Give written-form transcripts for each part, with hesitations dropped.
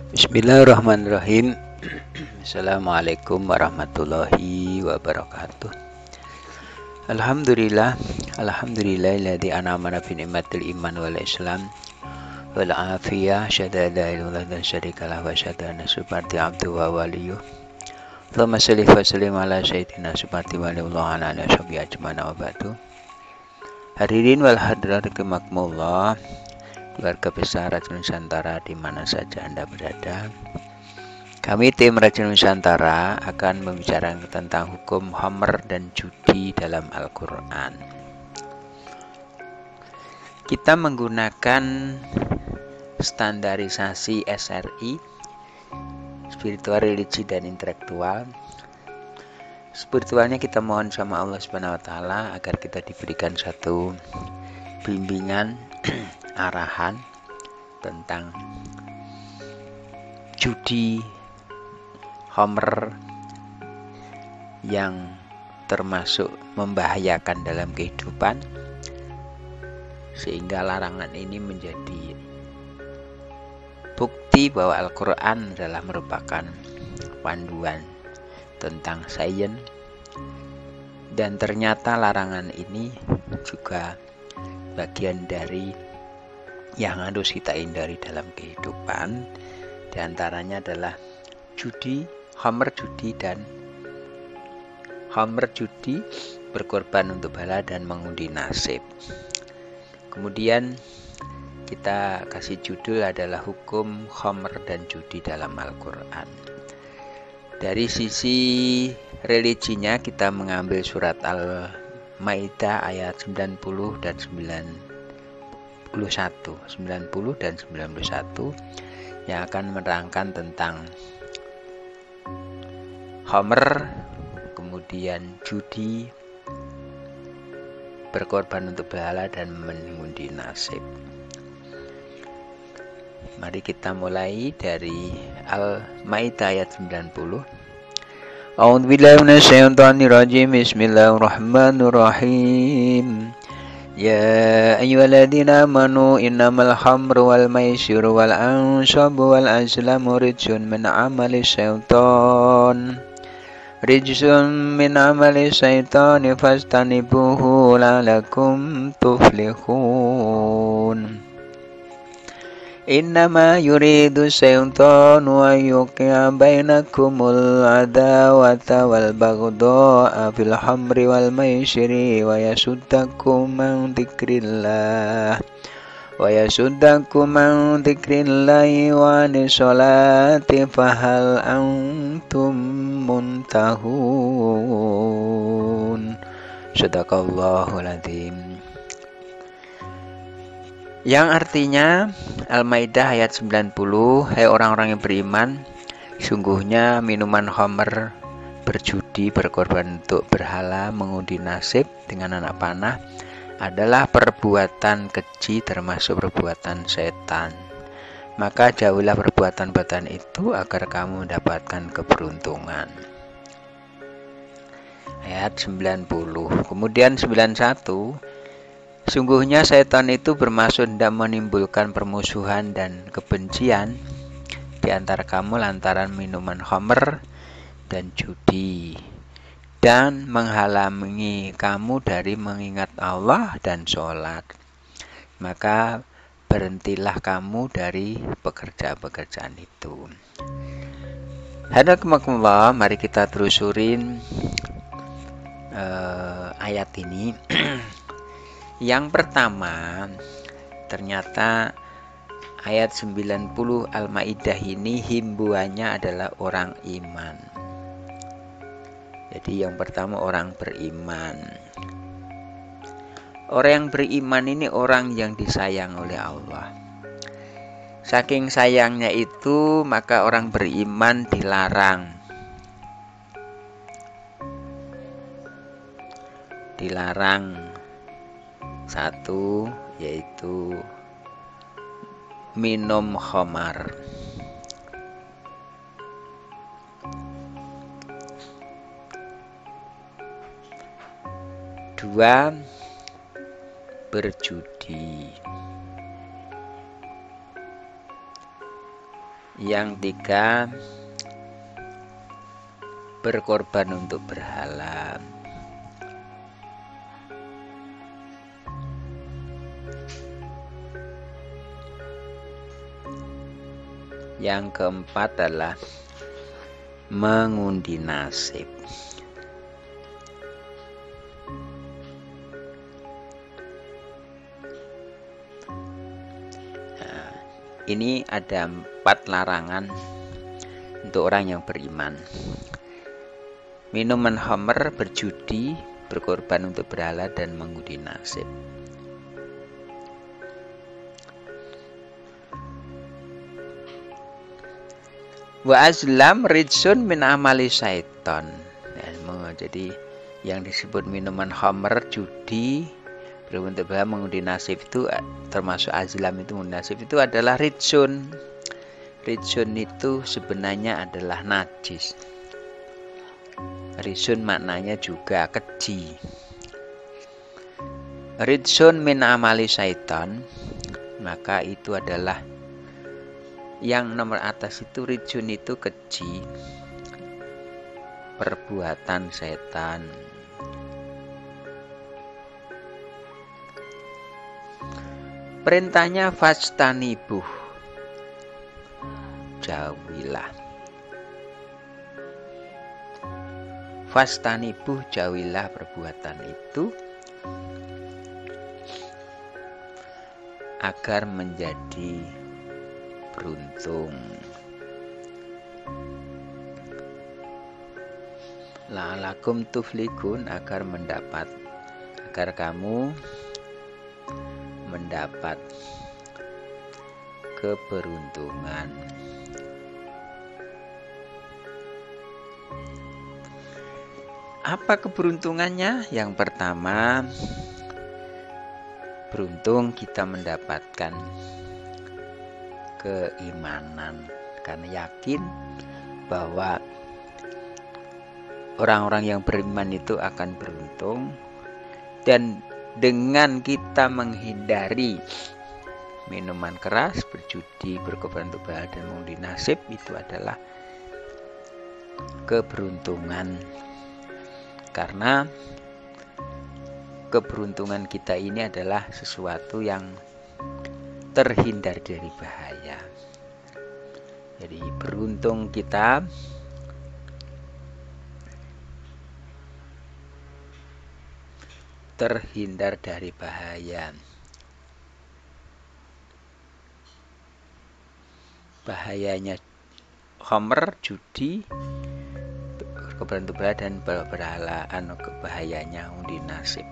Bismillahirrahmanirrahim. Assalamualaikum warahmatullahi wabarakatuh. Alhamdulillah, alhamdulillahilladzi an'amana bi ni'matil iman wal islam wal afiyah, syada la ilaha illallah syarikalah wa syada anna subhanahu abdu wa waliyuh. Allahumma shalli wa sallim ala sayyidina subhanahu wa ta'ala ala syabi ajmana wa ba'du. Hadirin wal hadirat rahimakumullah, keluarga besar Radio Nusantara di mana saja Anda berada. Kami tim Radio Nusantara akan membicarakan tentang hukum khamr dan judi dalam Al-Quran. Kita menggunakan standarisasi SRI, spiritual, religi, dan intelektual. Spiritualnya kita mohon sama Allah Subhanahu wa Ta'ala agar kita diberikan satu bimbingan arahan tentang judi khamr yang termasuk membahayakan dalam kehidupan, sehingga larangan ini menjadi bukti bahwa Al-Quran adalah merupakan panduan tentang sains, dan ternyata larangan ini juga bagian dari yang harus kita hindari dalam kehidupan. Di antaranya adalah judi, khamr judi, dan khamr judi berkorban untuk bala dan mengundi nasib. Kemudian kita kasih judul adalah hukum khamr dan judi dalam Al-Quran. Dari sisi religinya kita mengambil surat Al-Maidah ayat 90 dan 91 dan 91 yang akan menerangkan tentang khamr, kemudian judi, berkorban untuk berhala, dan mengundi nasib. Mari kita mulai dari Al-Maidah ayat 90. A'udzubillahi minasyaitonirrajim. Bismillahirrahmanirrahim. Ya ayyuhalladzina amanu innamal khamru wal maisiru wal anshabu wal azlamu rijsun min amali syaitan. Rijsun min amali syaitani fastanibuhu la'alakum tuflihun. Innama yuridu syaitanu an yuqi'a bainakumul adawata wal baghdha'a fil khamri wal maisiri wa yasuddakum an dzikrillah wa anis sholati fahal antum muntahun. Shadaqallahul adzim. Yang artinya Al-Maidah ayat 90, hai orang-orang yang beriman, sungguhnya minuman khamr, berjudi, berkorban untuk berhala, mengundi nasib dengan anak panah adalah perbuatan keji, termasuk perbuatan setan. Maka jauhilah perbuatan-perbuatan itu agar kamu mendapatkan keberuntungan. Ayat 90. Kemudian 91, sungguhnya setan itu bermaksud hendak menimbulkan permusuhan dan kebencian di antara kamu lantaran minuman khamr dan judi, dan menghalangi kamu dari mengingat Allah dan sholat. Maka berhentilah kamu dari pekerjaan-pekerjaan itu. Hadakumullah, mari kita telusurin ayat ini. Yang pertama, ternyata ayat 90 Al-Maidah ini himbuannya adalah orang iman. Jadi yang pertama orang beriman. Orang yang beriman ini orang yang disayang oleh Allah. Saking sayangnya itu, maka orang beriman dilarang satu, yaitu minum khamar. Dua, berjudi. Yang tiga, berkorban untuk berhala. Yang keempat adalah mengundi nasib. Nah, ini ada 4 larangan untuk orang yang beriman. Minuman khamr, berjudi, berkorban untuk berhala, dan mengundi nasib. Wa azlam ridsun min amali syaiton. Jadi yang disebut minuman khamr, judi, berbentuk berhala, mengundi nasib itu termasuk azlam, itu mengundi nasib itu adalah ridsun. Ridsun itu sebenarnya adalah najis. Ridsun maknanya juga keji. Ridsun min amali syaiton, maka itu adalah yang nomor atas itu. Ridsun itu keji, perbuatan setan. Perintahnya fastanibuh, jauhilah. Fastanibuh, jauhilah perbuatan itu agar menjadi beruntung. La'alakum tuflihun, agar kamu mendapat keberuntungan. Apa keberuntungannya? Yang pertama, beruntung kita mendapatkan keimanan, karena yakin bahwa orang-orang yang beriman itu akan beruntung. Dan dengan kita menghindari minuman keras, berjudi, berkorban untuk berhala, dan mengundi nasib, itu adalah keberuntungan. Karena keberuntungan kita ini adalah sesuatu yang terhindar dari bahaya. Jadi beruntung kita terhindar dari bahaya. Bahayanya khamr, judi, berkorban untuk berhala, dan berhala, bahayanya undi nasib.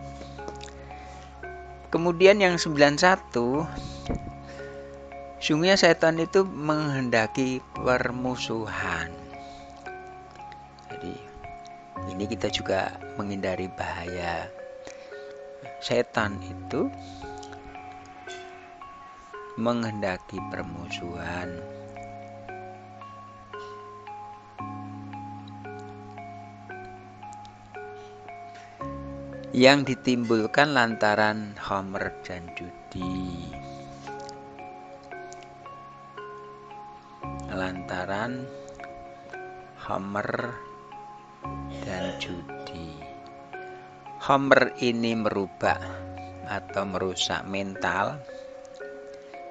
Kemudian yang 91, sungguhnya setan itu menghendaki permusuhan. Jadi ini kita juga menghindari bahaya. Setan itu menghendaki permusuhan. Yang ditimbulkan lantaran khamr dan judi. Lantaran khamr dan judi. Khamr ini merubah atau merusak mental.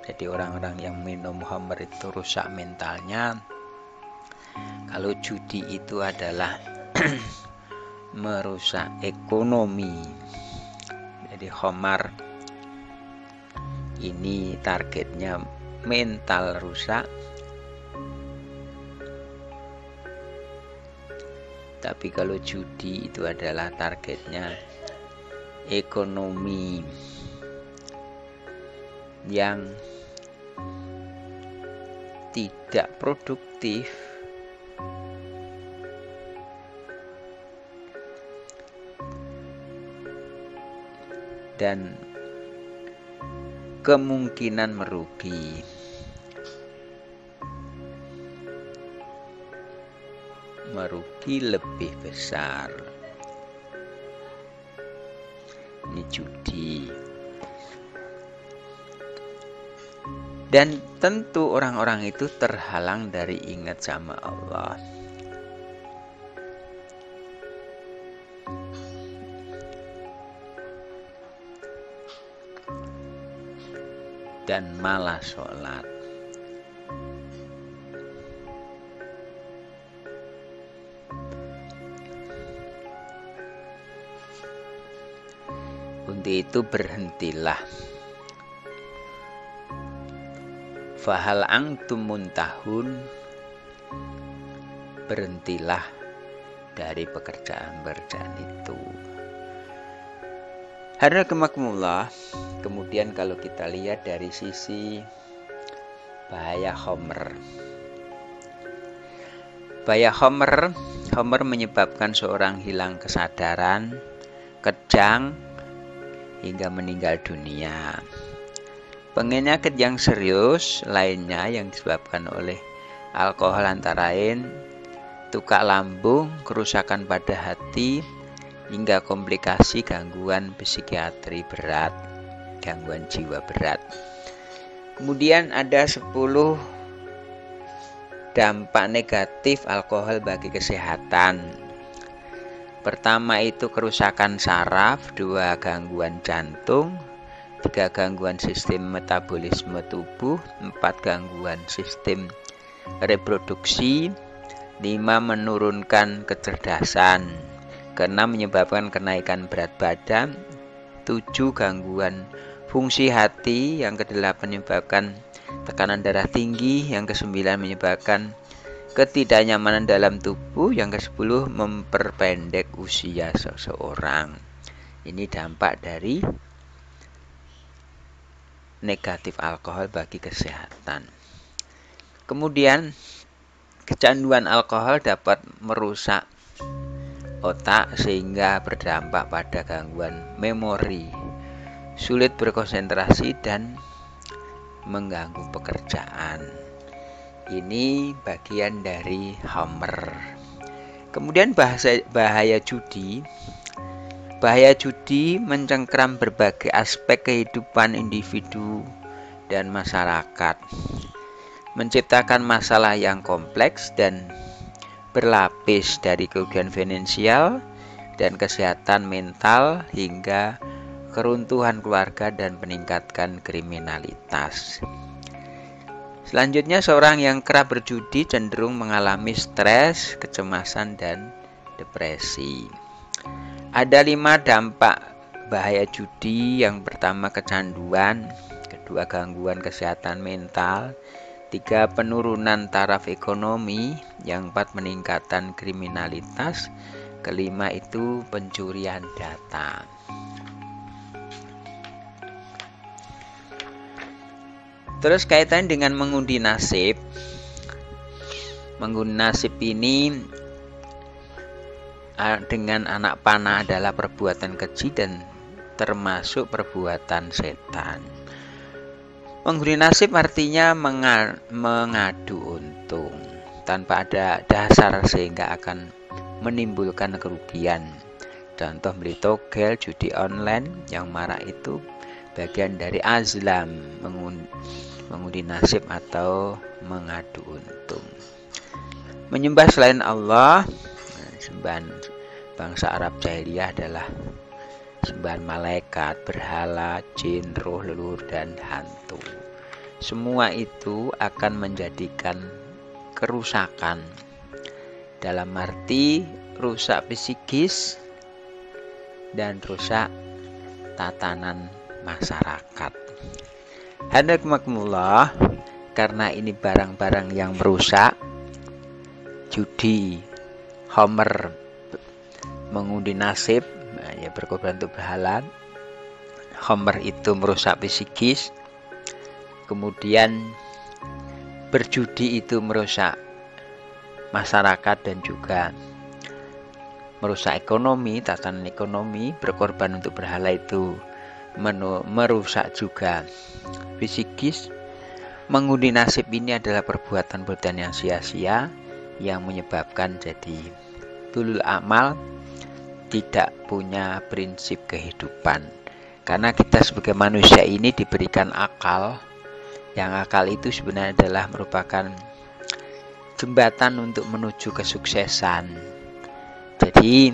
Jadi orang-orang yang minum khamr itu rusak mentalnya. Kalau judi itu adalah merusak ekonomi. Jadi khamr ini targetnya mental rusak. Tapi kalau judi itu adalah targetnya ekonomi yang tidak produktif. Dan kemungkinan merugi. Merugi lebih besar. Ini judi. Dan tentu orang-orang itu terhalang dari ingat sama Allah. Dan malah sholat. Untuk itu berhentilah. Fahal antum muntahun, berhentilah dari pekerjaan-pekerjaan itu. Hadirin, kemudian kalau kita lihat dari sisi bahaya khamr. Bahaya khamr menyebabkan seorang hilang kesadaran, kejang, hingga meninggal dunia. Penyakit yang serius lainnya yang disebabkan oleh alkohol antara lain tukak lambung, kerusakan pada hati, hingga komplikasi gangguan psikiatri berat, gangguan jiwa berat. Kemudian ada 10 dampak negatif alkohol bagi kesehatan. Pertama itu kerusakan saraf, 2 gangguan jantung, 3 gangguan sistem metabolisme tubuh, 4 gangguan sistem reproduksi, 5 menurunkan kecerdasan, ke-6 menyebabkan kenaikan berat badan, 7 gangguan fungsi hati, yang ke-8 menyebabkan tekanan darah tinggi, yang ke-9 menyebabkan ketidaknyamanan dalam tubuh, yang ke-10 memperpendek usia seseorang. Ini dampak dari negatif alkohol bagi kesehatan. Kemudian kecanduan alkohol dapat merusak otak sehingga berdampak pada gangguan memori, sulit berkonsentrasi, dan mengganggu pekerjaan. Ini bagian dari khamr. Kemudian bahaya judi. Bahaya judi mencengkeram berbagai aspek kehidupan individu dan masyarakat, menciptakan masalah yang kompleks dan berlapis dari kerugian finansial dan kesehatan mental hingga keruntuhan keluarga dan meningkatkan kriminalitas. Selanjutnya, seorang yang kerap berjudi cenderung mengalami stres, kecemasan, dan depresi. Ada 5 dampak bahaya judi. Yang pertama kecanduan, kedua gangguan kesehatan mental, 3 penurunan taraf ekonomi, yang 4 peningkatan kriminalitas, kelima itu pencurian data. Terus kaitan dengan mengundi nasib. Mengundi nasib ini dengan anak panah adalah perbuatan keji dan termasuk perbuatan setan. Mengundi nasib artinya mengadu untung tanpa ada dasar sehingga akan menimbulkan kerugian. Contoh beli togel, judi online yang marak itu bagian dari azlam, mengundi nasib atau mengadu untung. Menyembah selain Allah, sembahan bangsa Arab jahiliyah adalah sembahan malaikat, berhala, jin, roh, leluhur, dan hantu. Semua itu akan menjadikan kerusakan, dalam arti rusak psikis dan rusak tatanan masyarakat. Hadirin, karena ini barang-barang yang merusak, judi, khamr, mengundi nasib, ya berkorban untuk berhala, khamr itu merusak psikis, kemudian berjudi itu merusak masyarakat dan juga merusak ekonomi, tatanan ekonomi, berkorban untuk berhala itu merusak juga psikis. Mengundi nasib ini adalah perbuatan-perbuatan yang sia-sia yang menyebabkan jadi tulul amal, tidak punya prinsip kehidupan. Karena kita sebagai manusia ini diberikan akal, Yang akal itu sebenarnya adalah merupakan jembatan untuk menuju kesuksesan. Jadi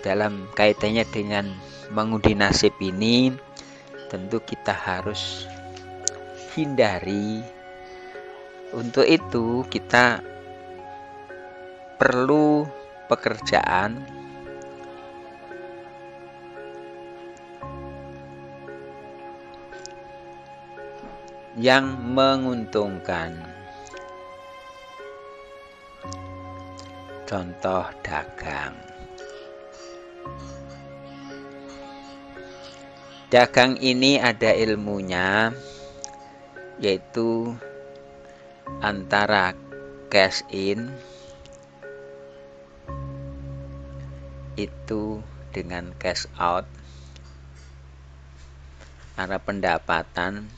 dalam kaitannya dengan mengundi nasib ini, tentu kita harus hindari. Untuk itu kita perlu pekerjaan yang menguntungkan. Contoh dagang. Dagang ini ada ilmunya, yaitu antara cash in itu dengan cash out, antara pendapatan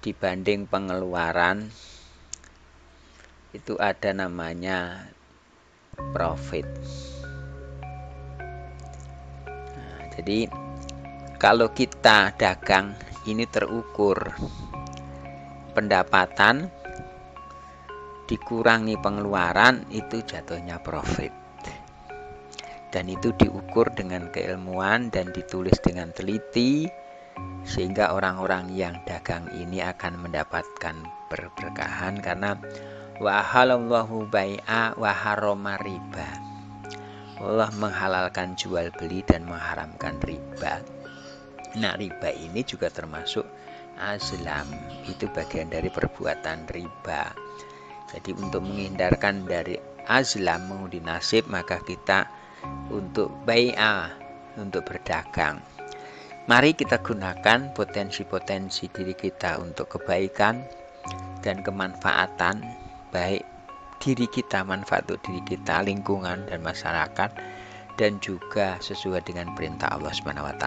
dibanding pengeluaran, itu ada namanya profit. Nah, jadi kalau kita dagang ini terukur pendapatan dikurangi pengeluaran, itu jatuhnya profit. Dan itu diukur dengan keilmuan dan ditulis dengan teliti, sehingga orang-orang yang dagang ini akan mendapatkan berberkahan, karena wa halallahu bai'a wa harrama riba. Allah menghalalkan jual beli dan mengharamkan riba. Nah, riba ini juga termasuk azlam, itu bagian dari perbuatan riba. Jadi untuk menghindarkan dari azlam, mengundi nasib, maka kita untuk bai'ah, untuk berdagang. Mari kita gunakan potensi-potensi diri kita untuk kebaikan dan kemanfaatan, baik diri kita, manfaat untuk diri kita, lingkungan dan masyarakat, dan juga sesuai dengan perintah Allah SWT.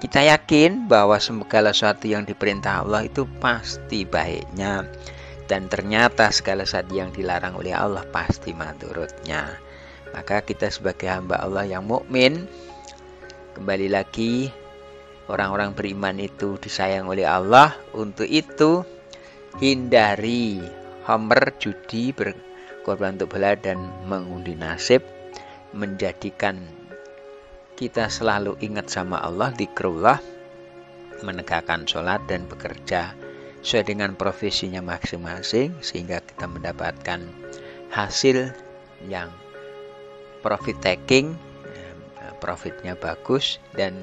Kita yakin bahwa segala sesuatu yang diperintah Allah itu pasti baiknya, dan ternyata segala sesuatu yang dilarang oleh Allah pasti madorotnya. Maka kita sebagai hamba Allah yang mukmin, kembali lagi, orang-orang beriman itu disayang oleh Allah. Untuk itu hindari homer, judi, berkorban untuk bela, dan mengundi nasib. Menjadikan kita selalu ingat sama Allah, zikrullah, menegakkan sholat dan bekerja sesuai dengan profesinya masing-masing, sehingga kita mendapatkan hasil yang profit taking, profitnya bagus, dan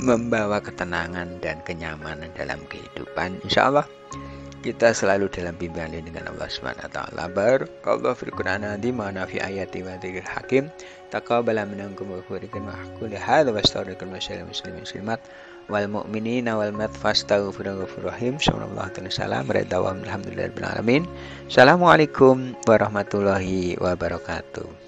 membawa ketenangan dan kenyamanan dalam kehidupan. Insya Allah kita selalu dalam bimbingan dengan Allah SWT. Barakallahu fil Qur'an azim wa nafi ayati wa dzikril hakim. Taqabbala minkum wa khurikum wa qul hadza wastaghfirukum muslimin muslimat wal mu'minina wal fastaghfiruhu ghafurur rahim. Sallallahu alaihi wasallam. Alhamdulillahirabbil alamin. Assalamualaikum warahmatullahi wabarakatuh.